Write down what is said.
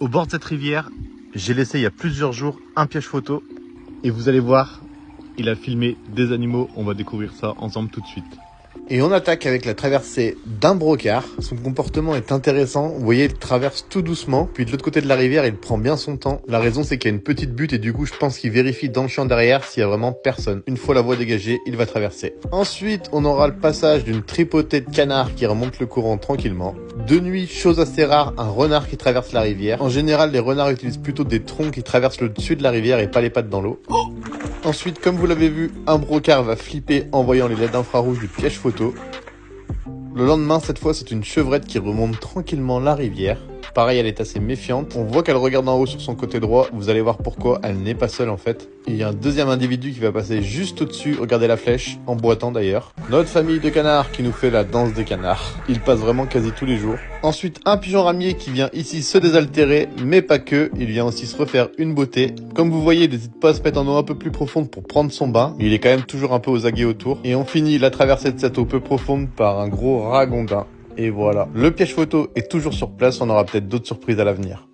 Au bord de cette rivière, j'ai laissé il y a plusieurs jours un piège photo et vous allez voir, il a filmé des animaux. On va découvrir ça ensemble tout de suite. Et on attaque avec la traversée d'un brocard. Son comportement est intéressant. Vous voyez, il traverse tout doucement. Puis de l'autre côté de la rivière, il prend bien son temps. La raison, c'est qu'il y a une petite butte et du coup, je pense qu'il vérifie dans le champ derrière s'il y a vraiment personne. Une fois la voie dégagée, il va traverser. Ensuite, on aura le passage d'une tripotée de canards qui remonte le courant tranquillement. De nuit, chose assez rare, un renard qui traverse la rivière. En général, les renards utilisent plutôt des troncs qui traversent le dessus de la rivière et pas les pattes dans l'eau. Ensuite, comme vous l'avez vu, un brocard va flipper en voyant les LED infrarouges du piège photo. Le lendemain, cette fois, c'est une chevrette qui remonte tranquillement la rivière. Pareil, elle est assez méfiante. On voit qu'elle regarde en haut sur son côté droit. Vous allez voir pourquoi elle n'est pas seule en fait. Il y a un deuxième individu qui va passer juste au-dessus. Regardez la flèche, en boitant d'ailleurs. Notre famille de canards qui nous fait la danse des canards. Il passe vraiment quasi tous les jours. Ensuite, un pigeon ramier qui vient ici se désaltérer, mais pas que. Il vient aussi se refaire une beauté. Comme vous voyez, il n'hésite pas à se mettre en eau un peu plus profonde pour prendre son bain. Il est quand même toujours un peu aux aguets autour. Et on finit la traversée de cette eau peu profonde par un gros ragondin. Et voilà, le piège photo est toujours sur place, on aura peut-être d'autres surprises à l'avenir.